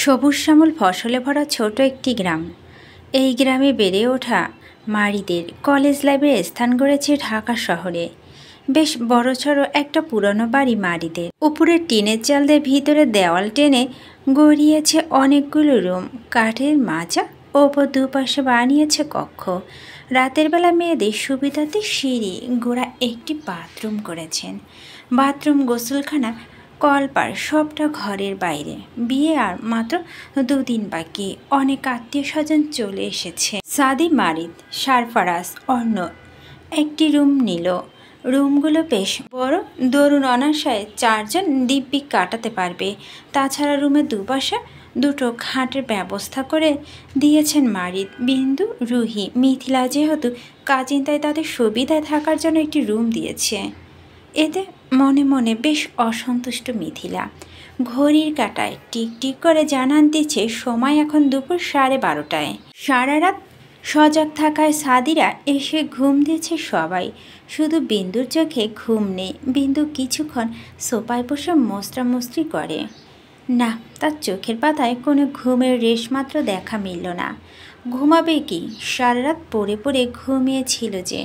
সবুজ শ্যামল ফসলে ভরা ছোট একটি গ্রাম। এই গ্রামে বেড়ে ওঠা মারিদের কলেজ লাইফের স্থান গড়েছে ঢাকা শহরে। বেশ বড়সড় একটা পুরনো বাড়ি মারিদের। উপরে টিনের চাল দিয়ে ভিতরে দেওয়াল টেনে গড়িয়েছে অনেকগুলো রুম, কাঠের মাচা, ওপর দুপাশে বানিয়েছে কক্ষ। রাতের বেলা মেয়েদের সুবিধাতে সিঁড়ি গোড়া একটি বাথরুম করেছেন। বাথরুম, গোসলখানা, কলপার সবটা ঘরের বাইরে। বিয়ে আর মাত্র 2 দিন বাকি। অনেক আত্মীয় স্বজন চলে এসেছে। সাদি, মারিদ, সারফারাজ, অর্ণ একটি রুম নিল। রুমগুলো বেশ বড়, দরুন অনায়াসে 4 জন দিব্যি কাটাতে পারবে। তাছাড়া রুমের দুপাশে 2টো খাটের ব্যবস্থা করে দিয়েছেন মারিদ। বিন্দু, রুহি, মিথিলা যেহেতু কাজিন, তাই তাদের সুবিধায় থাকার জন্য একটি রুম দিয়েছে। এতে মনে মনে বেশ অসন্তুষ্ট মিথিলা। ঘড়ির কাঁটায় টিকটিক করে জানান দিচ্ছে সময় এখন দুপুর 12:30। সারা রাত সজাগ থাকায় সাদিরা এসে ঘুম দিয়েছে সবাই। শুধু বিন্দুর চোখে ঘুম নেই। বিন্দু কিছুক্ষণ সোফায় বসে মোস্তামুস্তি করে। না, তার চোখের পাতায় কোনো ঘুমের রেশমাত্র দেখা মিলল না। ঘুমাবে কি? সারা রাত পড়ে পড়ে ঘুমিয়েছিল যে।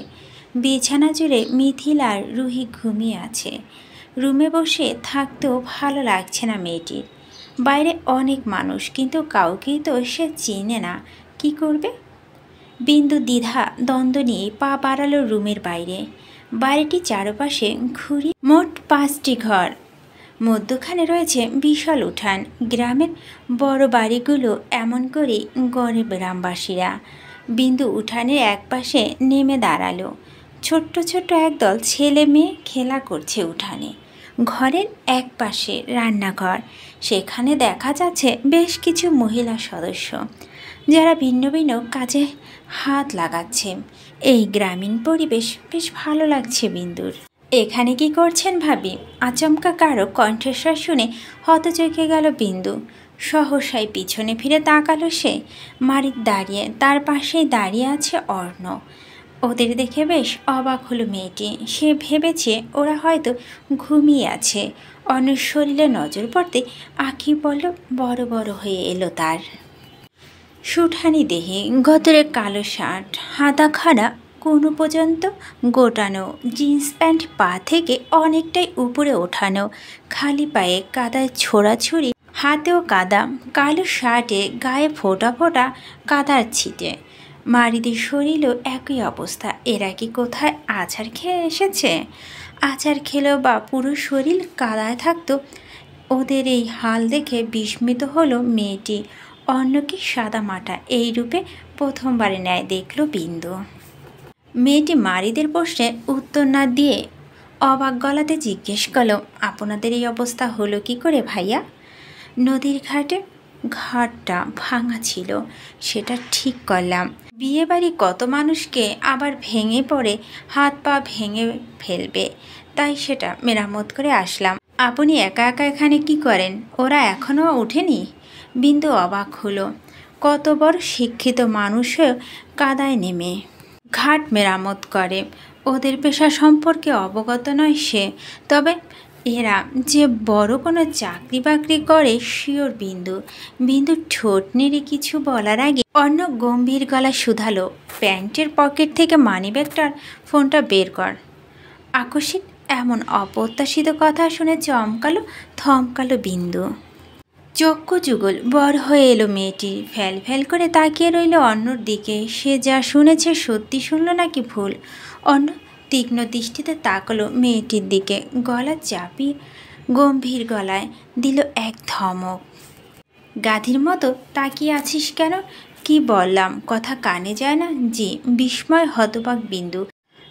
বিছানা জুড়ে মিথিলা আর রুহি ঘুমিয়ে আছে। রুমে বসে থাকতেও ভালো লাগছে না মেয়েটির। বাইরে অনেক মানুষ, কিন্তু কাউকেই তো সে চিনে না। কি করবে? বিন্দু দ্বিধা দ্বন্দ্ব নিয়ে পা বাড়ালো রুমের বাইরে। বাড়িটি চারপাশে ঘুরি। মোট 5টি ঘর, মধ্যখানে রয়েছে বিশাল উঠান। গ্রামের বড় বাড়িগুলো এমন করে গড়ে গ্রামবাসীরা। বিন্দু উঠানের একপাশে নেমে দাঁড়ালো। ছোট্ট ছোট্ট একদল ছেলে মেয়ে খেলা করছে উঠানে। ঘরের এক পাশে রান্নাঘর, সেখানে দেখা যাচ্ছে বেশ কিছু মহিলা সদস্য, যারা ভিন্ন ভিন্ন কাজে হাত লাগাচ্ছে। এই গ্রামীণ পরিবেশ বেশ ভালো লাগছে বিন্দুর। এখানে কি করছেন ভাবি? আচমকা কারো কণ্ঠস্বর শুনে হতচকিয়ে গেল বিন্দু। সহসায় পিছনে ফিরে তাকালো সে। মারিদ দাঁড়িয়ে, তার পাশেই দাঁড়িয়ে আছে অর্ণ। ওদের দেখে বেশ অবাক হলো মেয়েটি। সে ভেবেছে ওরা হয়তো ঘুমিয়ে আছে। অর্ণের শরীরে নজর পড়তে আঁখি বলল বড় বড় হয়ে এলো তার। সুঠানি দেহে, গতরে কালো শার্ট, হাতা খাড়া কোনো পর্যন্ত গোটানো, জিন্স প্যান্ট পা থেকে অনেকটাই উপরে ওঠানো, খালি পায়ে কাদায় ছোড়াছুড়ি, হাতেও কাদা, কালো শার্টে গায়ে ফোঁটা ফোঁটা কাদার ছিটে। মারিদের শরীরও একই অবস্থা। এরা কি কোথায় আছাড় খেয়ে এসেছে? আছাড় খেলেও বা পুরো শরীর কাদায় থাকতো। ওদের এই হাল দেখে বিস্মিত হলো মেয়েটি। অন্যকে সাদা মাটা এই রূপে প্রথমবারে ন্যায় দেখল বিন্দু। মেয়েটি মারিদের প্রশ্নে উত্তর না দিয়ে অবাক গলাতে জিজ্ঞেস করলো, আপনাদের এই অবস্থা হলো কি করে ভাইয়া? নদীর ঘাটটা ভাঙা ছিল, সেটা ঠিক করলাম। বিয়ে বাড়ি কত মানুষকে আবার ভেঙে পড়ে হাত পা ভেঙে ফেলবে, তাই সেটা মেরামত করে আসলাম। আপনি একা একা এখানে কি করেন? ওরা এখনও ওঠেনি? বিন্দু অবাক হলো। কত বড় শিক্ষিত মানুষও কাদায় নেমে ঘাট মেরামত করে। ওদের পেশা সম্পর্কে অবগত নয় সে। তবে এরা যে বড় কোনো চাকরি বাকরি করে শিওর বিন্দু। বিন্দু ঠোঁট নেড়ে কিছু বলার আগে অন্য গম্ভীর গলা শুধালো, প্যান্টের পকেট থেকে মানিব্যাগটার ফোনটা বের কর। আকস্মিক এমন অপ্রত্যাশিত কথা শুনে থমকালো বিন্দু। চক্ষু যুগল বড় হয়ে এলো মেয়েটির। ফ্যাল ফ্যাল করে তাকিয়ে রইল অন্যর দিকে। সে যা শুনেছে সত্যি শুনল নাকি ভুল? অন্য তীক্ষ্ণ দৃষ্টিতে তাকালো মেয়েটির দিকে। গলা চাপিয়ে গম্ভীর গলায় দিল এক ধমক। গাধীর মতো তাকিয়ে আছিস কেন? কি বললাম কথা কানে যায় না? জি। বিস্ময় হতবাক বিন্দু।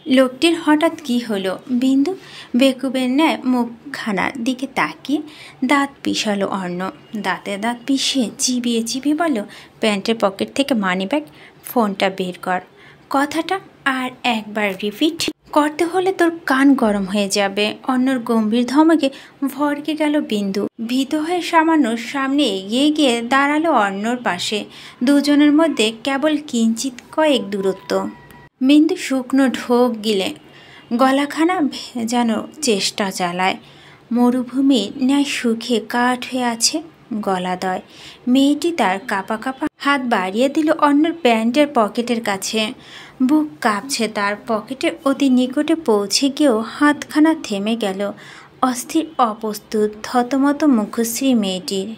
লোকটির হঠাৎ কি হলো? বিন্দু বেকুবের ন্যায় মুখখানার দিকে তাকিয়ে দাঁত পিষালো অর্ণ। দাঁতে দাঁত পিষিয়ে চিবিয়ে চিবিয়ে বলল, প্যান্টের পকেট থেকে মানিব্যাগ, ফোনটা বের কর। কথাটা আর একবার রিপিট করতে হলে তোর কান গরম হয়ে যাবে। অন্যর গম্ভীর ধমকে ভড়কে গেল বিন্দু। ভীত হয়ে সামান্য সামনে এগিয়ে গিয়ে দাঁড়ালো অর্ণর পাশে। দুজনের মধ্যে কেবল কিঞ্চিত কয়েক দূরত্ব। বিন্দু শুকনো ঢোক গিলে গলাখানা ভেজানোর চেষ্টা চালায়। মরুভূমির ন্যায় শুকিয়ে কাঠ হয়ে আছে গলাদয়। মেয়েটি তার কাঁপা কাঁপা হাত বাড়িয়ে দিল অন্যর প্যান্টের পকেটের কাছে। বুক কাঁপছে, তার পকেটের অতি নিকটে পৌঁছে গিয়েও হাতখানা থেমে গেল। অস্থির, অপ্রস্তুত, থতমত মুখশ্রী মেয়েটির।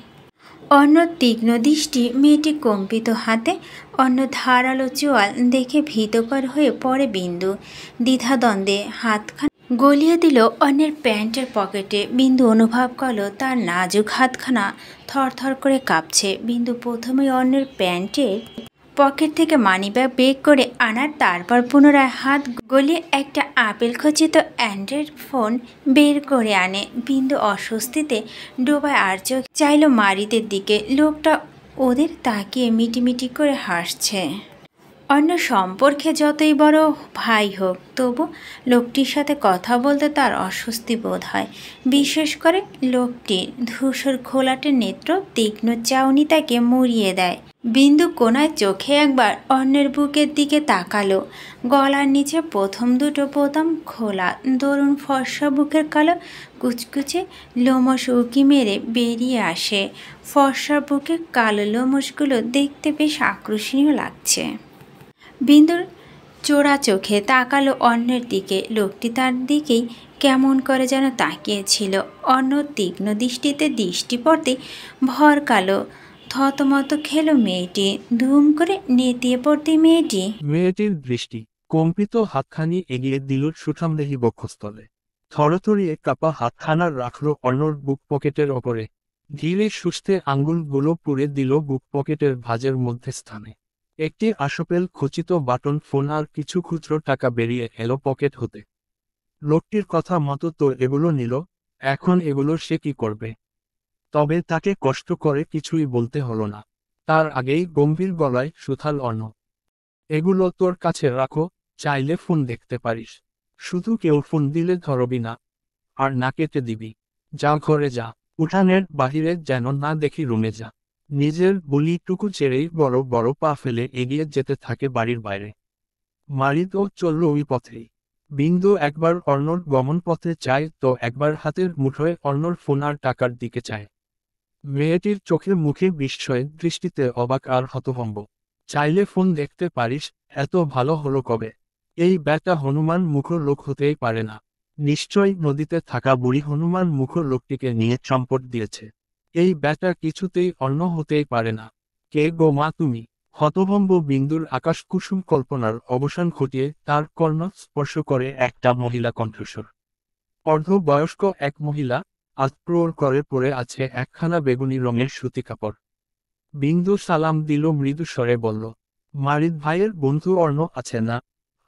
অন্য তীক্ষ্ণ দৃষ্টি মেয়েটি কম্পিত হাতে, অন্য ধারালো চোয়াল দেখে ভীতকর হয়ে পড়ে বিন্দু। দ্বিধাদ্বন্দ্বে হাতখানা গলিয়ে দিল অন্যের প্যান্টের পকেটে। বিন্দু অনুভব করল তার নাজুক হাতখানা থরথর করে কাঁপছে। বিন্দু প্রথমে অন্যের প্যান্টের পকেট থেকে মানিব্যাগ বের করে আনার, তারপর পুনরায় হাত গলিয়ে একটা আপেল খচিত অ্যান্ড্রয়েড ফোন বের করে আনে। বিন্দু অস্বস্তিতে ডোবায় আর চোখ চাইল মারিদের দিকে। লোকটা ওদের তাকিয়ে মিটিমিটি করে হাসছে। অন্য সম্পর্কে যতই বড় ভাই হোক, তবু লোকটির সাথে কথা বলতে তার অস্বস্তি বোধ হয়। বিশেষ করে লোকটির ধূসর ঘোলাটে নেত্র তীক্ষ্ণ চাউনি তাকে মুড়িয়ে দেয়। বিন্দু কোনায় চোখে একবার অন্যের বুকের দিকে তাকালো। গলার নিচে প্রথম দুটো বোতাম খোলা। দরুন ফর্সা বুকের কালো কুচকুচে লোমশ উঁকি মেরে বেরিয়ে আসে। ফর্সা বুকের কালো লোমশগুলো দেখতে বেশ আকর্ষণীয় লাগছে। বিন্দুর চোরা চোখে তাকালো অন্যের দিকে। লোকটি তার দিকেই কেমন করে যেন তাকিয়েছিল। অন্য তীক্ষ্ণ দৃষ্টিতে দৃষ্টি পড়তেই ভরকালো, থতমত খেলো মেয়েটি। ধুম করে নেতিয়ে পড়তে মেয়েটির দৃষ্টি কম্পিত হাতখানি এগিয়ে দিল সুঠামদেহী বক্ষস্থলে। থরথরিয়ে কাপা হাতখানা রাখল অর্ণর বুক পকেটের ওপরে। ধীরে সুস্থে আঙ্গুলগুলো পুড়ে দিল বুক পকেটের ভাঁজের মধ্যে স্থানে। একটি আসপেল খচিত বাটন ফোন আর কিছু খুচরো টাকা বেরিয়ে এলো পকেট হতে। লোকটির কথা মতো তো এগুলো নিল, এখন এগুলো সে কি করবে? তবে তাকে কষ্ট করে কিছুই বলতে হলো না। তার আগেই গম্ভীর গলায় সুথাল অর্ণ, এগুলো তোর কাছে রাখো, চাইলে ফোন দেখতে পারিস, শুধু কেউ ফোন দিলে ধরবি না, আর না কেটে দিবি। যা ঘরে যা, উঠানের বাহিরে যেন না দেখি রুমে যা। নিজের বুলিটুকু ছেড়েই বড় বড় পা ফেলে এগিয়ে যেতে থাকে বাড়ির বাইরে। মারিদও চলল ওই পথেই। বিন্দু একবার অর্ণর গমন পথে চায় তো একবার হাতের মুঠোয় অর্ণর ফোন আর টাকার দিকে চায়। মেয়েটির চোখে মুখে বিস্ময়ের দৃষ্টিতে অবাক আর হতভম্ব। চাইলে ফোন দেখতে পারিস, এত ভালো হলো কবে? এই ব্যাটা হনুমান মুখ লোক হতেই পারে না। নিশ্চয়ই নদীতে থাকা বুড়ি হনুমান মুখ লোকটিকে নিয়ে চম্পট দিয়েছে। এই ব্যাটা কিছুতেই অন্য হতেই পারে না। কে গো মা তুমি? হতভম্ব বিন্দুর আকাশকুসুম কল্পনার অবসান ঘটিয়ে তার কর্ণ স্পর্শ করে একটা মহিলা কণ্ঠস্বর। অর্ধবয়স্ক এক মহিলা, আতপ্রোর করে পড়ে আছে একখানা বেগুনি রঙের সুতি কাপড়। বিন্দু সালাম দিল, মৃদু স্বরে বলল, মারিদ ভাইয়ের বন্ধু অর্ণ আছে না?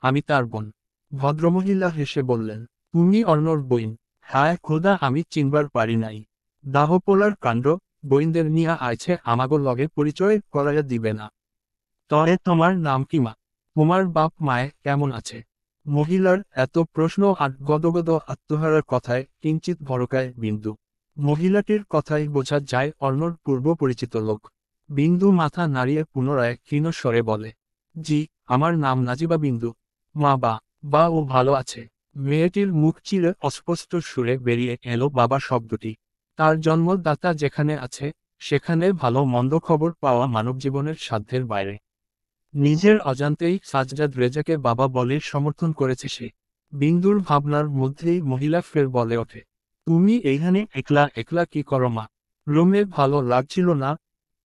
আমি তার বোন। ভদ্রমহিলা হেসে বললেন, তুমি অর্ণর বইন? হায় খোদা, আমি চিনবার পারি নাই। দাহপোলার কাণ্ড, বইনদের নিয়া আইছে আমাগো লগে পরিচয় করাইয়া দিবে না। তবে তোমার নাম কি মা? তোমার বাপ মায়ে কেমন আছে? মহিলার এত প্রশ্ন আর গদগদ আত্মহারার কথায় কিঞ্চিত ভরকায় বিন্দু। মহিলাটির কথাই বোঝা যায় অর্ণর পূর্ব পরিচিত লোক। বিন্দু মাথা নাড়িয়ে পুনরায় ক্ষীণ স্বরে বলে, জি, আমার নাম নাজিবা বিন্দু। মা বা ও ভালো আছে। মেয়েটির মুখ চিরে অস্পষ্ট সুরে বেরিয়ে এলো বাবা শব্দটি। তার জন্মদাতা যেখানে আছে, সেখানে ভালো মন্দ খবর পাওয়া মানবজীবনের সাধ্যের বাইরে। নিজের অজান্তেই সাজ্জাদ রেজাকে বাবা বলে সমর্থন করেছে সে। বিন্দুর ভাবনার মধ্যেই মহিলা ফের বলে ওঠে, তুমি এইখানে একলা একলা কি করো মা? রুমে ভালো লাগছিল না,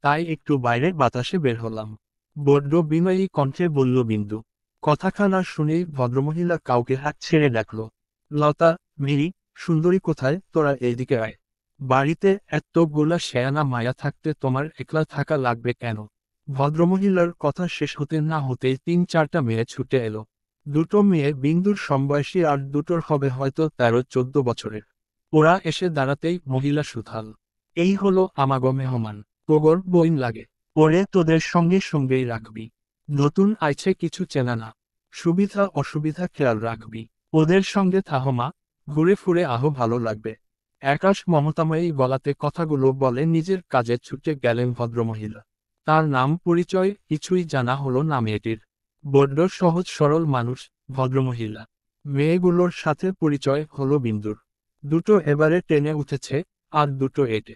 তাই একটু বাইরে বাতাসে বের হলাম। বড্ড বিনয়ী কণ্ঠে বলল বিন্দু। কথাখানা শুনেই ভদ্রমহিলা কাউকে হাত ছেড়ে ডাকল, লতা, মিরি, সুন্দরী কোথায়? তোরা এইদিকে আয়। বাড়িতে এতগুলা শেয়ানা মায়া থাকতে তোমার একলা থাকা লাগবে কেন? ভদ্রমহিলার কথা শেষ হতে না হতেই ৩-৪টা মেয়ে ছুটে এলো। দুটো মেয়ে বিন্দুর সমবয়সী আর দুটোর হবে হয়তো ১৩-১৪ বছরের। ওরা এসে দাঁড়াতেই মহিলা সুথাল, এই হলো আমাগো মেহমান, তোগর বইন লাগে, ওরে তোদের সঙ্গে সঙ্গেই রাখবি। নতুন আইছে কিছু চেনা না, সুবিধা অসুবিধা খেয়াল রাখবি। ওদের সঙ্গে থাহমা, ঘুরে ফুরে আহো, ভালো লাগবে। একাশ মমতাময়ী গলাতে কথাগুলো বলে নিজের কাজে ছুটে গেলেন ভদ্রমহিলা। তার নাম পরিচয় কিছুই জানা হলো না মেয়েটির। বড্ড সহজ সরল মানুষ ভদ্রমহিলা। মেয়েগুলোর সাথে পরিচয় হলো বিন্দুর। দুটো এবারে ট্রেনে উঠেছে, আর দুটো এটে।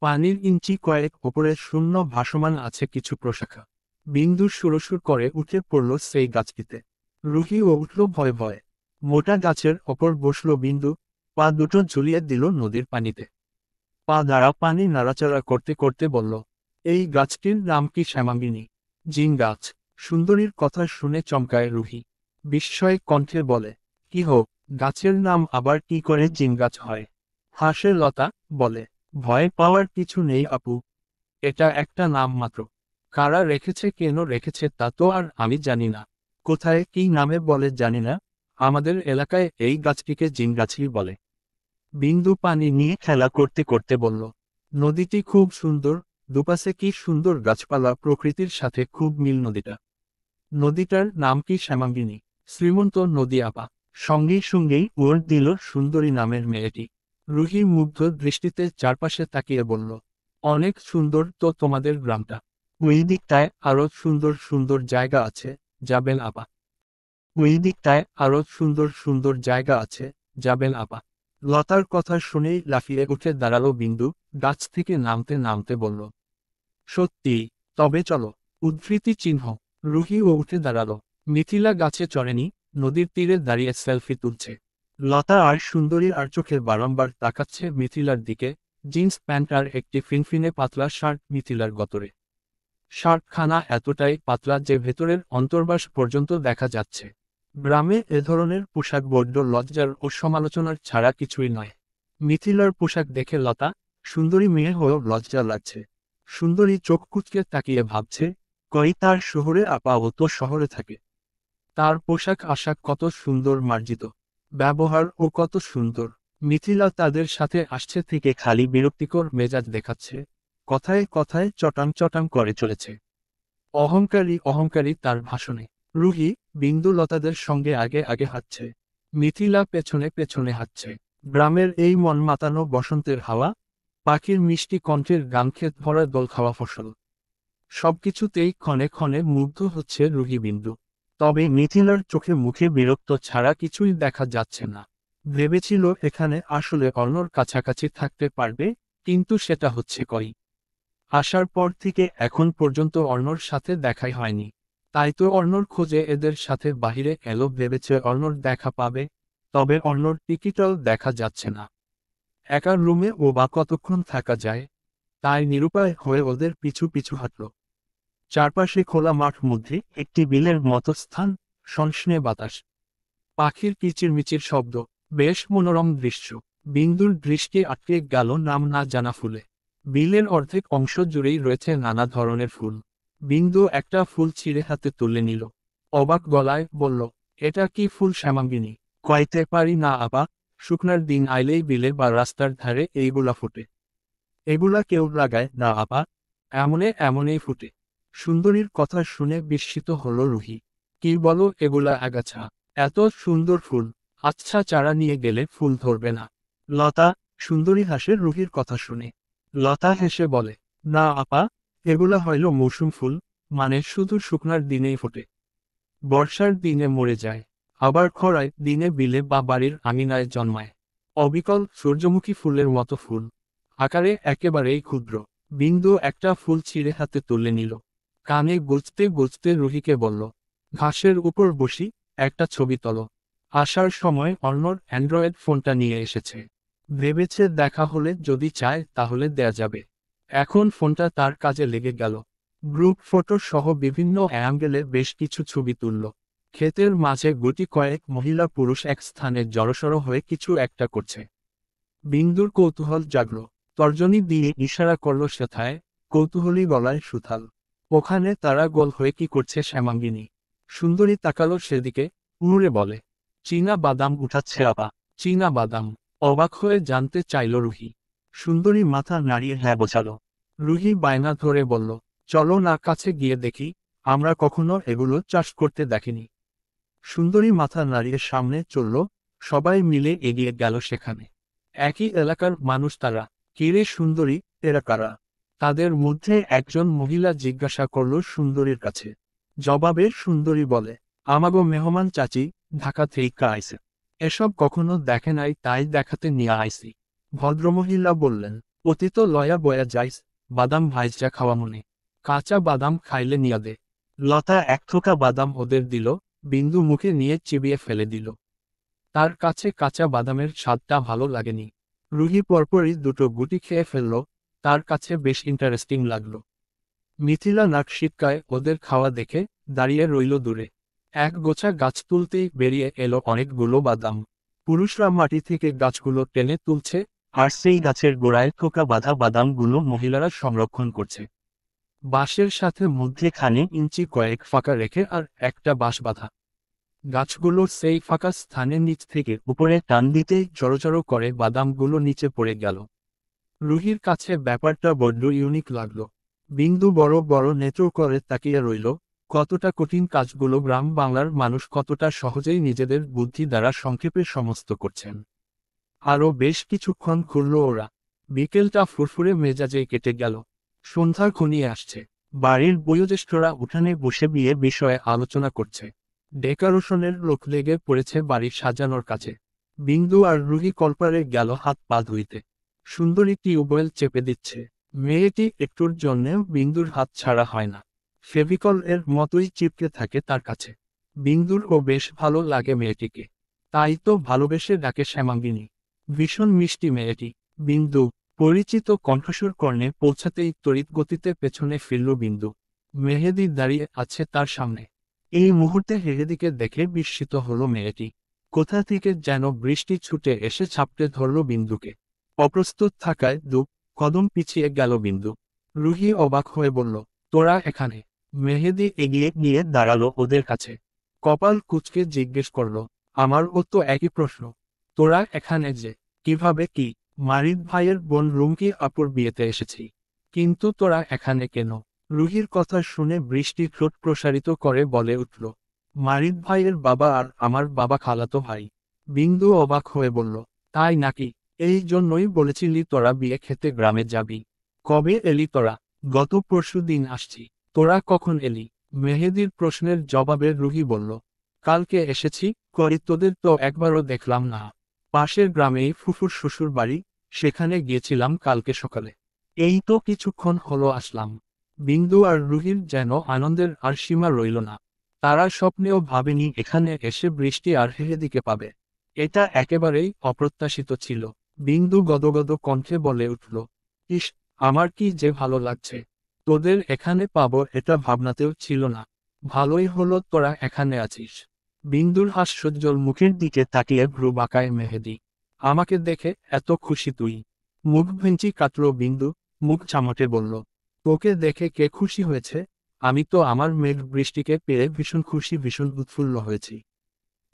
পানির ইঞ্চি কয়েক ওপরে শূন্য ভাসমান আছে কিছু প্রশাখা। বিন্দু সুরসুর করে উঠে পড়ল সেই গাছটিতে। রুহিও উঠল ভয়ে ভয়ে। মোটা গাছের ওপর বসল বিন্দু, পা দুটো ঝুলিয়ে দিল নদীর পানিতে। পা দ্বারা পানি নাড়াচাড়া করতে করতে বলল, এই গাছটির নাম কি শ্যামাঙ্গিনী? জিন গাছ। সুন্দরীর কথা শুনে চমকায় রুহি। বিস্ময়ে কণ্ঠে বলে, কি হোক, গাছের নাম আবার কি করে জিন গাছ হয়? হাসে লতা, বলে, ভয় পাওয়ার কিছু নেই আপু, এটা একটা নাম মাত্র। কারা রেখেছে কেন রেখেছে তা তো আর আমি জানি না, কোথায় কি নামে বলে জানি না, আমাদের এলাকায় এই গাছটিকে জিন গাছই বলে। বিন্দু পানি নিয়ে খেলা করতে করতে বলল, নদীটি খুব সুন্দর, দুপাশে কি সুন্দর গাছপালা, প্রকৃতির সাথে খুব মিল নদীটা। নদীটার নাম কি শ্যামাঙ্গিনী? শ্রীমন্ত নদী আপা। সঙ্গে সঙ্গেই ওর দিল সুন্দরী নামের মেয়েটি। রুহি মুগ্ধ দৃষ্টিতে চারপাশে তাকিয়ে বলল, অনেক সুন্দর তো তোমাদের গ্রামটা। ওই দিকটায় আরো সুন্দর সুন্দর জায়গা আছে, যাবেন আপা। ওই দিকটায় আরো সুন্দর সুন্দর জায়গা আছে, যাবেন আপা। লতার কথা শুনেই লাফিয়ে উঠে দাঁড়ালো বিন্দু, গাছ থেকে নামতে নামতে বলল, সত্যি, তবে চলো। উদ্ধৃতি চিহ্ন। রুহিও উঠে দাঁড়ালো। মিথিলা গাছে চড়েনি, নদীর তীরে দাঁড়িয়ে সেলফি তুলছে। লতা আর সুন্দরী আর চোখে বারংবার তাকাচ্ছে মিথিলার দিকে। জিন্স প্যান্ট আর একটি ফিনফিনে পাতলা শার্ট মিথিলার গতরে। শার্টখানা এতটাই পাতলা যে ভেতরের অন্তর্বাস পর্যন্ত দেখা যাচ্ছে। গ্রামে এ ধরনের পোশাক বড্ড লজ্জার ও সমালোচনার ছাড়া কিছুই নয়। মিথিলার পোশাক দেখে লতা, সুন্দরী মেয়ে হয়েও লজ্জা লাগছে। সুন্দরী চোখ কুঁচকে তাকিয়ে ভাবছে, কই তার শহরে আপা, ও তো শহরে থাকে। তার পোশাক আশাক কত সুন্দর মার্জিত, ব্যবহার ও কত সুন্দর। মিথিলা তাদের সাথে আসছে থেকে খালি বিরক্তিকর মেজাজ দেখাচ্ছে, কথায় কথায় চটাং চটাং করে চলেছে। অহংকারী অহংকারী তার ভাষণে। রুহি, বিন্দু লতাদের সঙ্গে আগে আগে হাঁটছে। মিথিলা পেছনে পেছনে হাঁটছে। গ্রামের এই মন মাতানো বসন্তের হাওয়া, পাখির মিষ্টি কণ্ঠের গান, ক্ষেত ভরা দোল খাওয়া ফসল, সবকিছুতেই ক্ষণে ক্ষণে মুগ্ধ হচ্ছে রুহি বিন্দু। তবে মিথিলার চোখে মুখে বিরক্ত ছাড়া কিছুই দেখা যাচ্ছে না। ভেবেছিল এখানে আসলে অর্ণর কাছাকাছি থাকতে পারবে, কিন্তু সেটা হচ্ছে কই। আসার পর থেকে এখন পর্যন্ত অর্ণর সাথে দেখাই হয়নি। তাই তো অর্ণর খোঁজে এদের সাথে বাহিরে এলো, ভেবেছে অর্ণর দেখা পাবে, তবে অর্ণর টিকিটও দেখা যাচ্ছে না। একা রুমে ও বা কতক্ষণ থাকা যায়, তাই নিরুপায় হয়ে ওদের পিছু পিছু হাঁটল। চারপাশে খোলা মাঠ, মধ্যে একটি বিলের মতো স্থান, সনসনে বাতাস, পাখির কিচিরমিচির শব্দ, বেশ মনোরম দৃশ্য। বিন্দুর দৃষ্টি আটকে গেল নাম না জানা ফুলে। বিলের অর্ধেক অংশ জুড়েই রয়েছে নানা ধরনের ফুল। বিন্দু একটা ফুল ছিঁড়ে হাতে তুলে নিল। অবাক গলায় বলল, এটা কি ফুল শ্যামাঙ্গিনী? কইতে পারি না আপা, শুকনার দিন আইলেই বিলে বা রাস্তার ধারে এইগুলা ফোটে। এগুলা কেউ লাগায় না আপা, এমনে এমনেই ফুটে। সুন্দরীর কথা শুনে বিস্মিত হল রুহি। কি বলো, এগুলা আগাছা? এত সুন্দর ফুল, আচ্ছা চারা নিয়ে গেলে ফুল ধরবে না? লতা। সুন্দরী হাসে রুহির কথা শুনে। লতা হেসে বলে, না আপা, এগুলা হইল মৌসুম ফুল, মানে শুধু শুকনার দিনেই ফোটে, বর্ষার দিনে মরে যায়, আবার খরায় দিনে বিলে বা বাড়ির আঙিনায় জন্মায়। অবিকল সূর্যমুখী ফুলের মতো ফুল, আকারে একেবারেই ক্ষুদ্র। বিন্দু একটা ফুল ছিঁড়ে হাতে তুলে নিল। কানে গুজতে গুজতে রুহিকে বলল, ঘাসের উপর বসি, একটা ছবি তোলো। আসার সময় অর্ণর অ্যান্ড্রয়েড ফোনটা নিয়ে এসেছে, ভেবেছে দেখা হলে যদি চায় তাহলে দেয়া যাবে। এখন ফোনটা তার কাজে লেগে গেল। গ্রুপ ফটো সহ বিভিন্ন অ্যাঙ্গেলে বেশ কিছু ছবি তুলল। ক্ষেতের মাঝে গুটি কয়েক মহিলা পুরুষ এক স্থানে জড়সড় হয়ে কিছু একটা করছে। বিন্দুর কৌতূহল জাগল, তর্জনী দিয়ে ইশারা করল সেথায়, কৌতূহলী গলায় সুথাল, ওখানে তারা গোল হয়ে কি করছে শ্যামাঙ্গিনী? সুন্দরী তাকালো সেদিকে, উড়ে বলে, চীনা বাদাম উঠাচ্ছে আপা। চীনা বাদাম? অবাক হয়ে জানতে চাইল রুহি। সুন্দরী মাথা নাড়িয়ে হ্যাঁ বোঝালো। রুহি বায়না ধরে বলল, চলো না কাছে গিয়ে দেখি, আমরা কখনো এগুলো চাষ করতে দেখিনি। সুন্দরী মাথা নাড়িয়ে সামনে চলল। সবাই মিলে এগিয়ে গেল সেখানে। একই এলাকার মানুষ তারা। কিরে সুন্দরী, এরা কারা? তাদের মধ্যে একজন মহিলা জিজ্ঞাসা করল সুন্দরীর কাছে। জবাবে সুন্দরী বলে, আমাগো মেহমান চাচি, ঢাকা থেকে আইছে। এসব কখনো দেখে নাই, তাই দেখাতে নিয়ে আইছি। ভদ্রমহিলা বললেন, অতীত লয়া বয়া যাইস, বাদাম ভাইজা খাওয়া মনে, কাঁচা বাদাম খাইলে নিয়া দে। লতা এক থোকা বাদাম ওদের দিল, বিন্দু মুখে নিয়ে চিবিয়ে ফেলে দিল। তার কাছে কাঁচা বাদামের স্বাদটা ভালো লাগেনি। রুহি পরপরই দুটো গুটি খেয়ে ফেলল, তার কাছে বেশ ইন্টারেস্টিং লাগলো। মিথিলা নাক সিটকায় ওদের খাওয়া দেখে দাঁড়িয়ে রইল দূরে। এক গোছা গাছ তুলতেই বেরিয়ে এলো অনেকগুলো বাদাম। পুরুষরা মাটি থেকে গাছগুলো টেনে তুলছে, আর সেই গাছের গোড়ায় থোকা বাঁধা বাদামগুলো মহিলারা সংরক্ষণ করছে। বাঁশের সাথে মধ্যেখানে ইঞ্চি কয়েক ফাঁকা রেখে আর একটা বাঁশ বাঁধা। গাছগুলোর সেই ফাঁকা স্থানে নিচ থেকে উপরে টান দিতেই জড়ো করে বাদামগুলো নিচে পড়ে গেল। রুহির কাছে ব্যাপারটা বড্ড ইউনিক লাগলো। বিন্দু বড় বড় নেত্র করে তাকিয়ে রইল, কতটা কঠিন কাজগুলো গ্রাম বাংলার মানুষ কতটা সহজেই নিজেদের বুদ্ধি দ্বারা সংক্ষেপে সমস্ত করছেন। আরও বেশ কিছুক্ষণ ঘুরল ওরা। বিকেলটা ফুরফুরে মেজাজে কেটে গেল। সন্ধ্যা ঘনিয়ে আসছে। বাড়ির বয়োজ্যেষ্ঠরা উঠানে বসে বিয়ে বিষয়ে আলোচনা করছে। ডেকোরেশনের লোক লেগে পড়েছে বাড়ি সাজানোর কাছে। বিন্দু আর রুহি কলপারে গেল হাত পা ধুইতে। সুন্দরী টিউবওয়েল চেপে দিচ্ছে। মেয়েটি একটুর জন্যেও বিন্দুর হাত ছাড়া হয় না। ফেভিকল এর মতোই চিপকে থাকে তার কাছে। বিন্দুর ও বেশ ভালো লাগে মেয়েটিকে। তাই তো ভালোবেসে ডাকে শ্যামাঙ্গিনী। ভীষণ মিষ্টি মেয়েটি। বিন্দু, পরিচিত কণ্ঠস্বর কর্ণে পৌঁছাতেই তড়িৎ গতিতে পেছনে ফিরল বিন্দু। মেহেদি দাঁড়িয়ে আছে তার সামনে। এই মুহূর্তে মেহেদিকে দেখে বিস্মিত হলো মেয়েটি। কোথা থেকে যেন বৃষ্টি ছুটে এসে ছাপটে ধরল বিন্দুকে। অপ্রস্তুত থাকায় দু কদম পিছিয়ে গেল বিন্দু। রুহি অবাক হয়ে বলল, তোরা এখানে? মেহেদি এগিয়ে গিয়ে দাঁড়ালো ওদের কাছে। কপাল কুঁচকে জিজ্ঞেস করল, আমারও তো একই প্রশ্ন। তোরা এখানে যে, কিভাবে কি? মারিদ ভাইয়ের বোন রুমকি আপুর বিয়েতে এসেছি। কিন্তু তোরা এখানে কেন? রুহির কথা শুনে বৃষ্টি ঠোঁট প্রসারিত করে বলে উঠল, মারিদ ভাইয়ের বাবা আর আমার বাবা খালাতো ভাই। বিন্দু অবাক হয়ে বলল, তাই নাকি? এই জন্যই বলেছিলি তোরা বিয়ে খেতে গ্রামে যাবি। কবে এলি তোরা? গত পরশু দিন আসছি। তোরা কখন এলি? মেহেদির প্রশ্নের জবাবে রুহি বলল, কালকে এসেছি। করি তোদের তো একবারও দেখলাম না। পাশের গ্রামেই ফুফুর শ্বশুর বাড়ি, সেখানে গিয়েছিলাম কালকে সকালে। এই তো কিছুক্ষণ হলো আসলাম। বিন্দু আর রুহির যেন আনন্দের আর সীমা রইল না। তারা স্বপ্নেও ভাবেনি এখানে এসে বৃষ্টি আর হেহেদিকে পাবে। এটা একেবারেই অপ্রত্যাশিত ছিল। বিন্দু গদগদ কণ্ঠে বলে উঠল, ইস, আমার কি যে ভালো লাগছে। তোদের এখানে পাবো এটা ভাবনাতেও ছিল না। ভালোই হলো তোরা এখানে আছিস। বিন্দুর হাস্যোজ্জ্বল মুখের দিকে তাকিয়ে ভ্রু বাঁকায় মেহেদি। আমাকে দেখে এত খুশি তুই? মুখ ভেঞ্চি কাটল বিন্দু, মুখ চামটে বলল, তোকে দেখে কে খুশি হয়েছে? আমি তো আমার মেঘ বৃষ্টিকে পেয়ে ভীষণ খুশি, ভীষণ উৎফুল্ল হয়েছি।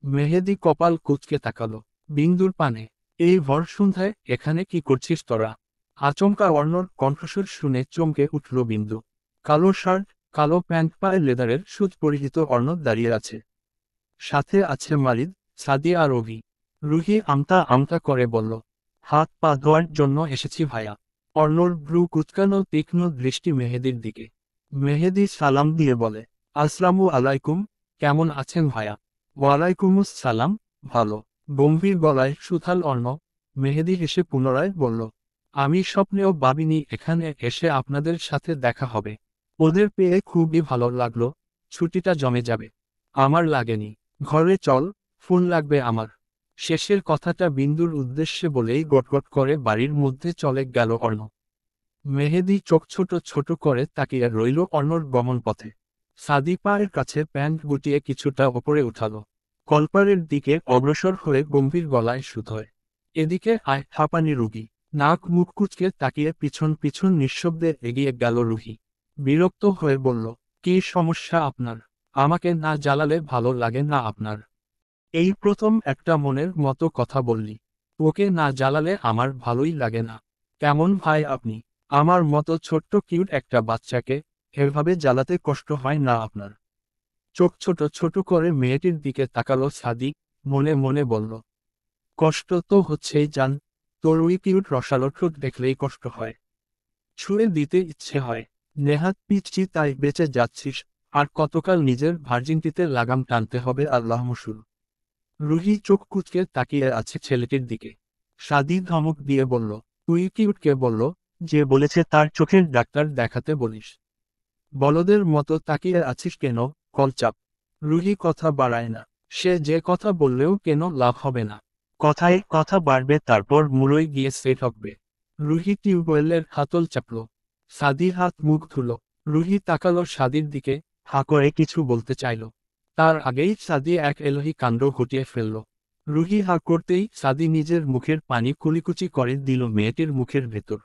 মেহেদি কপাল কুঁচকে তাকালো বিন্দুর পানে। এই ভর সন্ধ্যায় এখানে কি করছিস তোরা? আচমকা অর্ণর কণ্ঠস্বর শুনে চমকে উঠল বিন্দু। কালো শার্ট, কালো প্যান্ট, পায়ে লেদারের সুচ পরিহিত অর্ণ দাঁড়িয়ে আছে। সাথে আছে মারিদ, সাদিয়া আর রবি। রুহি আমতা আমতা করে বলল, হাত পা ধোয়ার জন্য এসেছি ভাইয়া। অর্ণর ভ্রু কুচকানো তীক্ষ্ণ দৃষ্টি মেহেদির দিকে। মেহেদি সালাম দিয়ে বলে, আসসালামু আলাইকুম, কেমন আছেন ভাইয়া? ওয়ালাইকুমুস সালাম, ভালো। গম্ভীর গলায় সুথাল অর্ণ। মেহেদি হেসে পুনরায় বলল, আমি স্বপ্নেও ভাবিনি এখানে এসে আপনাদের সাথে দেখা হবে। ওদের পেয়ে খুবই ভালো লাগলো। ছুটিটা জমে যাবে। আমার লাগেনি। ঘরে চল, ফোন লাগবে আমার। শেষের কথাটা বিন্দুর উদ্দেশ্যে বলেই গটগট করে বাড়ির মধ্যে চলে গেল অর্ণ। মেহেদি চোখ ছোট ছোট করে তাকিয়ে রইল অর্ণর গমন পথে। সাদি পায়ের কাছে প্যান্ট গুটিয়ে কিছুটা ওপরে উঠালো। কলপারের দিকে অগ্রসর হয়ে গম্ভীর গলায় শুধোয়, এদিকে আয় হাঁপানি রুগী। নাক মুখ কুচকে তাকিয়ে পিছন পিছন নিঃশব্দে এগিয়ে গেল রুহি। বিরক্ত হয়ে বলল, কি সমস্যা আপনার? আমাকে না জ্বালালে ভালো লাগে না আপনার? এই প্রথম একটা মনের মতো কথা বললি। ওকে না জ্বালালে আমার ভালোই লাগে না। কেমন ভাই আপনি? আমার মতো ছোট্ট কিউট একটা বাচ্চাকে এভাবে জ্বালাতে কষ্ট হয় না আপনার? চোখ ছোট ছোট করে মেয়েটির দিকে তাকালো সাদিক, মনে মনে বলল, কষ্ট তো হচ্ছেই জান। তোর ওই কিউট রসালো ঠোঁট দেখলেই কষ্ট হয়। ছুঁয়ে দিতে ইচ্ছে হয়। নেহাত পিচ্ছি তাই বেঁচে যাচ্ছিস। আর কতকাল নিজের ভার্জিনটিতে লাগাম টানতে হবে আল্লাহ মশুল। রুহি চোখ কুচকে তাকিয়ে আছে ছেলেটির দিকে। সাদি ধমক দিয়ে বলল, তুই কি উঠকে বলল, যে বলেছে তার চোখের ডাক্তার দেখাতে বলিস? বলদের মতো তাকিয়ে আছিস কেন? কল চাপ। রুহি কথা বাড়ায় না। সে যে কথা বললেও কেন লাভ হবে না। কথায় কথা বাড়বে, তারপর মুড়োয় গিয়ে সেট হবে। রুহি টিউবওয়েলের হাতল চাপল। সাদি হাত মুখ ধুল। রুহি তাকালো সাদির দিকে, হা করে কিছু বলতে চাইল। তার আগেই সাদি এক এলোহি কাণ্ড ঘটিয়ে ফেলল। রুহি হা করতেই সাদি নিজের মুখের পানি কুলিকুচি করে দিল মেয়েটির মুখের ভেতর।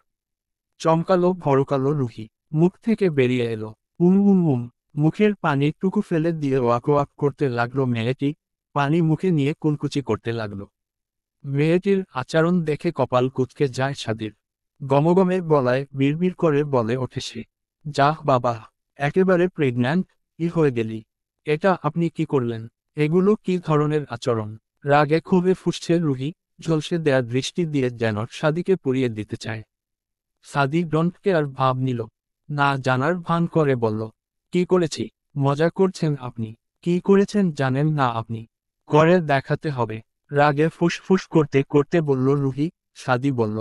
চমকালো ভড়কালো রুহি। মুখ থেকে বেরিয়ে এলো উম উম উম। মুখের পানি টুকু ফেলে দিয়ে ওয়াক ওয়াক করতে লাগলো মেয়েটি। পানি মুখে নিয়ে কুলকুচি করতে লাগলো। মেয়েটির আচরণ দেখে কপাল কুঁচকে যায় সাদির। গমগমে গলায় বিড়বিড় করে বলে ওঠে সে, যাহ বাবা, একেবারে প্রেগন্যান্ট হয়ে গেলি। এটা আপনি কি করলেন? এগুলো কি ধরনের আচরণ? রাগে ক্ষোভে ফুঁসছে রুহি, ঝলসে দেয়া দৃষ্টি দিয়ে যেন সাদিকে পুড়িয়ে দিতে চায়। সাদি ডোন্ট কেয়ার ভাব নিল। না জানার ভান করে বলল, কি করেছি? মজা করছেন আপনি? কি করেছেন জানেন না আপনি? করে দেখাতে হবে। রাগে ফুসফুস করতে করতে বলল রুহি। সাদি বলল,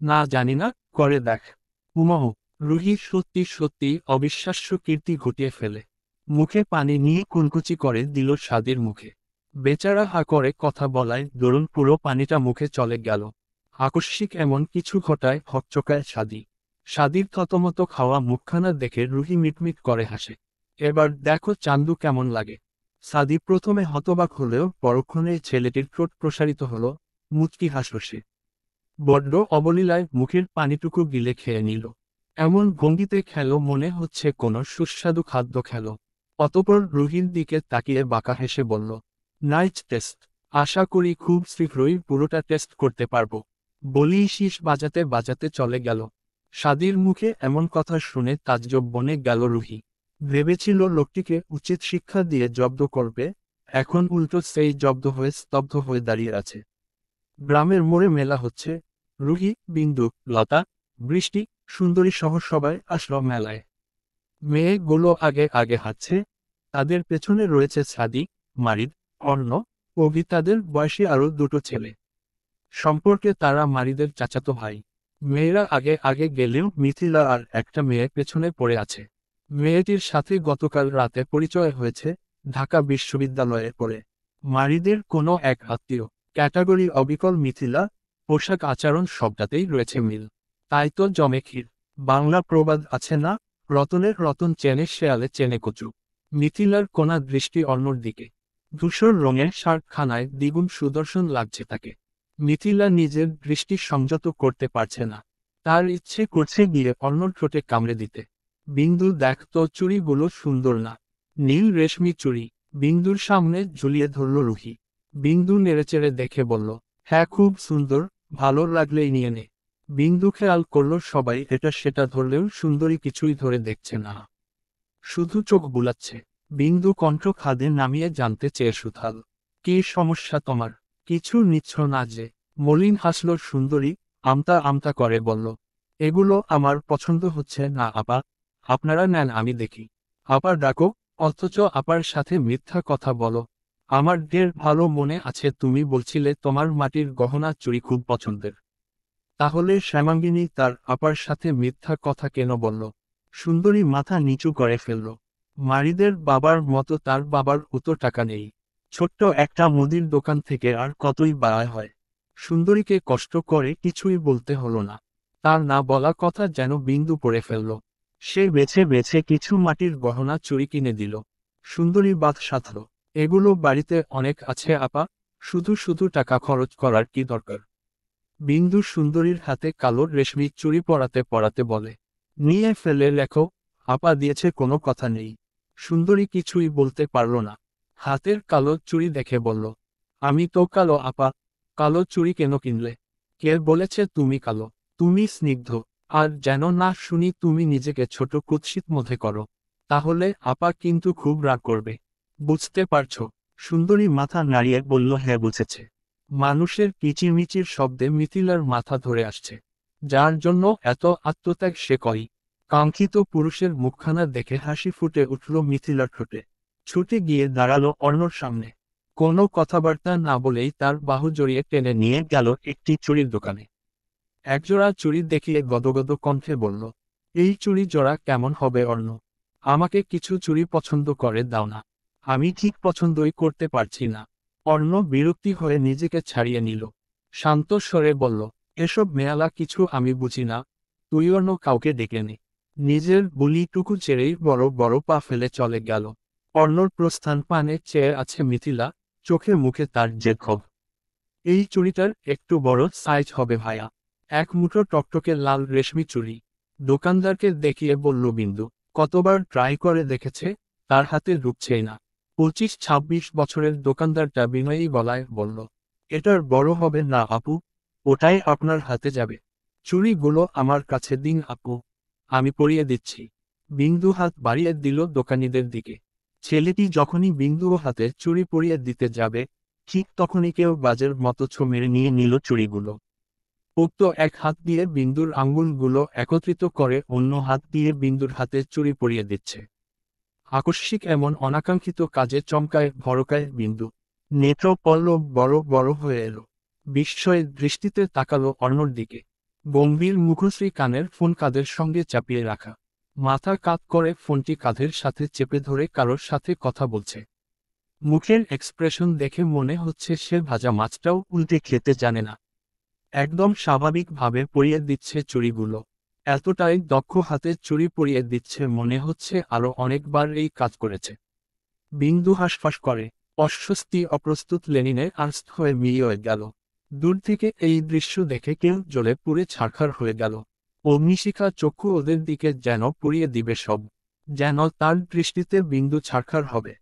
না জানি না, করে দেখ। উমহ। রুহি সত্যি সত্যি অবিশ্বাস্য কীর্তি ঘটিয়ে ফেলে। মুখে পানি নিয়ে কুলকুচি করে দিল সাদির মুখে। বেচারা হা করে কথা বলায় দরুন পুরো পানিটা মুখে চলে গেল। আকস্মিক এমন কিছু ঘটায় হকচকায় সাদি। সাদির থতমত খাওয়া মুখখানা দেখে রুহি মিটমিট করে হাসে। এবার দেখো চান্দু কেমন লাগে। সাদি প্রথমে হতবাক হলেও পরক্ষণে ছেলেটির ঠোঁট প্রসারিত হলো, মুচকি হাসল সে। বড্ড অবলীলায় মুখের পানিটুকু গিলে খেয়ে নিল। এমন ভঙ্গিতে খেলো মনে হচ্ছে কোনো সুস্বাদু খাদ্য খেলো। অতঃপর রুহির দিকে তাকিয়ে বাঁকা হেসে বলল, নাইস টেস্ট। আশা করি খুব শীঘ্রই পুরোটা টেস্ট করতে পারবো। বলেই শীষ বাজাতে বাজাতে চলে গেল। সাদির মুখে এমন কথা শুনে তাজ্জব বনে গেল রুহি। ভেবেছিল লোকটিকে উচিত শিক্ষা দিয়ে জব্দ করবে, এখন উল্টো সেই জব্দ হয়ে স্তব্ধ হয়ে দাঁড়িয়ে আছে। গ্রামের মোড়ে মেলা হচ্ছে। রুহি, বিন্দু, লতা, বৃষ্টি, সুন্দরী সহ সবাই আসলো মেলায়। মেয়েগুলো আগে আগে হাঁটছে। তাদের পেছনে রয়েছে সাদি, মারিদ, অর্ণ, অভি, তাদের বয়সী আরও দুটো ছেলে। সম্পর্কে তারা মারিদের চাচাতো ভাই। মেয়েরা আগে আগে গেলেও মিথিলা আর একটা মেয়ে পেছনে পড়ে আছে। মেয়েটির সাথে গতকাল রাতে পরিচয় হয়েছে, ঢাকা বিশ্ববিদ্যালয়ে পড়ে। মারিদের কোনো এক আত্মীয়। ক্যাটাগরি অবিকল মিথিলা, পোশাক আচরণ সবটাতেই রয়েছে মিল। তাই তো জমে ক্ষীর। বাংলা প্রবাদ আছে না, রতনের রতন চেনে শেয়ালে চেনে কচু। মিথিলার কোনা দৃষ্টি অন্যর দিকে। ধূসর রঙের শার্টখানায় দ্বিগুণ সুদর্শন লাগছে তাকে। মিথিলা নিজের দৃষ্টি সংযত করতে পারছে না। তার ইচ্ছে করছে গিয়ে অন্যর ঠোঁটে কামড়ে দিতে। বিন্দু, দেখ তো চুড়িগুলো সুন্দর না? নীল রেশমি চুড়ি। বিন্দুর সামনে ঝুলিয়ে ধরল রুহি। বিন্দু নেড়েচেড়ে দেখে বলল, হ্যাঁ খুব সুন্দর, ভালো লাগলেই নিয়ে নে। বিন্দু খেয়াল করল সবাই এটা সেটা ধরলেও সুন্দরী কিছুই ধরে দেখছে না, শুধু চোখ বুলাচ্ছে। বিন্দু কণ্ঠ খাদে নামিয়ে জানতে চেয়ে সুথাল, কি সমস্যা তোমার? কিছু নিচ্ছ না যে? মলিন হাসল সুন্দরী, আমতা আমতা করে বলল, এগুলো আমার পছন্দ হচ্ছে না আপা, আপনারা নেন আমি দেখি। আপা ডাকো, অথচ আপার সাথে মিথ্যা কথা বলো। আমার ঢের ভালো মনে আছে তুমি বলছিলে তোমার মাটির গহনা চুরি খুব পছন্দের। তাহলে শ্যামাঙ্গিনী তার আপার সাথে মিথ্যা কথা কেন বলল? সুন্দরী মাথা নিচু করে ফেলল। মারিদের বাবার মতো তার বাবার অত টাকা নেই। ছোট্ট একটা মুদির দোকান থেকে আর কতই বা আয় হয়। সুন্দরীকে কষ্ট করে কিছুই বলতে হলো না। তার না বলা কথা যেন বিন্দু পড়ে ফেলল। সে বেছে বেছে কিছু মাটির গহনা চুরি কিনে দিল। সুন্দরী বাদ সাধল, এগুলো বাড়িতে অনেক আছে আপা, শুধু শুধু টাকা খরচ করার কি দরকার? বিন্দু সুন্দরীর হাতে কালো রেশমি চুড়ি পরাতে পরাতে বলে, নিয়ে ফেলে লেখো, আপা দিয়েছে কোনো কথা নেই। সুন্দরী কিছুই বলতে পারল না। হাতের কালো চুড়ি দেখে বলল, আমি তো কালো আপা, কালো চুড়ি কেন কিনলে? কে বলেছে তুমি কালো? তুমি স্নিগ্ধ। আর যেন না শুনি তুমি নিজেকে ছোট কুৎসিত মধ্যে করো, তাহলে আপা কিন্তু খুব রাগ করবে। বুঝতে পারছো? সুন্দরী মাথা নাড়িয়ে বলল, হ্যাঁ বুঝেছে। মানুষের কিচিরমিচির শব্দে মিথিলার মাথা ধরে আসছে। যার জন্য এত আত্মত্যাগ সে করি। কাঙ্ক্ষিত পুরুষের মুখখানা দেখে হাসি ফুটে উঠল মিথিলার ঠোঁটে। ছুটে গিয়ে দাঁড়ালো অর্ণর সামনে। কোনো কথাবার্তা না বলেই তার বাহু জড়িয়ে টেনে নিয়ে গেল একটি চুড়ির দোকানে। একজোড়া চুড়ি দেখিয়ে গদগদ কণ্ঠে বলল, এই চুড়ি জোড়া কেমন হবে অর্ণ? আমাকে কিছু চুড়ি পছন্দ করে দাও না, আমি ঠিক পছন্দই করতে পারছি না। অর্ণ বিরক্তি হয়ে নিজেকে ছাড়িয়ে নিল। শান্ত স্বরে বলল, এসব মেয়ালা কিছু আমি বুঝি না, তুই অন্য কাউকে ডেকে নে। নিজের বুলিটুকু ছেড়েই বড় বড় পা ফেলে চলে গেল। অর্ণর প্রস্থান পানে চেয়ে আছে মিথিলা, চোখে মুখে তার যে ক্ষোভ। এই চুড়িটার একটু বড় সাইজ হবে ভাইয়া। এক মুঠো টকটকে লাল রেশমি চুড়ি। দোকানদারকে দেখিয়ে বলল বিন্দু। কতবার ট্রাই করে দেখেছে, তার হাতে ঢুকছেই না। 25-26 বছরের দোকানদারটা বিনয়ী গলায় বলল, এটার বড় হবে না আপু, ওটাই আপনার হাতে যাবে। চুড়িগুলো আমার কাছে দিন আপু, আমি পরিয়ে দিচ্ছি। বিন্দু হাত বাড়িয়ে দিল দোকানিদের দিকে। ছেলেটি যখনই বিন্দু হাতে চুড়ি পরিয়ে দিতে যাবে, ঠিক তখনই কেউ বাজের মতো ছো মেরে নিয়ে নিল চুড়িগুলো। উক্ত এক হাত দিয়ে বিন্দুর আঙ্গুলগুলো একত্রিত করে অন্য হাত দিয়ে বিন্দুর হাতে চুড়ি পরিয়ে দিচ্ছে। আকস্মিক এমন অনাকাঙ্ক্ষিত কাজে চমকায় ভরকায় বিন্দু। নেত্র পল্লব বড় বড় হয়ে এলো। বিস্ময়ের দৃষ্টিতে তাকালো অর্ণর দিকে। গম্ভীর মুখশ্রী কানের ফোন কাঁধের সঙ্গে চাপিয়ে রাখা। মাথা কাত করে ফোনটি কাঁধের সাথে চেপে ধরে কারোর সাথে কথা বলছে। মুখের এক্সপ্রেশন দেখে মনে হচ্ছে সে ভাজা মাছটাও উল্টে খেতে জানে না। একদম স্বাভাবিকভাবে পরিয়ে দিচ্ছে চুড়িগুলো। এতটাই দক্ষ হাতে চুড়ি পরিয়ে দিচ্ছে মনে হচ্ছে আরো অনেকবার এই কাজ করেছে। বিন্দু হাঁসফাঁস করে। অস্বস্তি অপ্রস্তুত লেনিনে আর্স্ট হয়ে মিলিয়ে গেল। দূর থেকে এই দৃশ্য দেখে কেউ জ্বলে পুড়ে ছারখার হয়ে গেল। অগ্নিশিখা চক্ষু ওদের দিকে যেন পুড়িয়ে দিবে সব। যেন তার দৃষ্টিতে বিন্দু ছারখার হবে।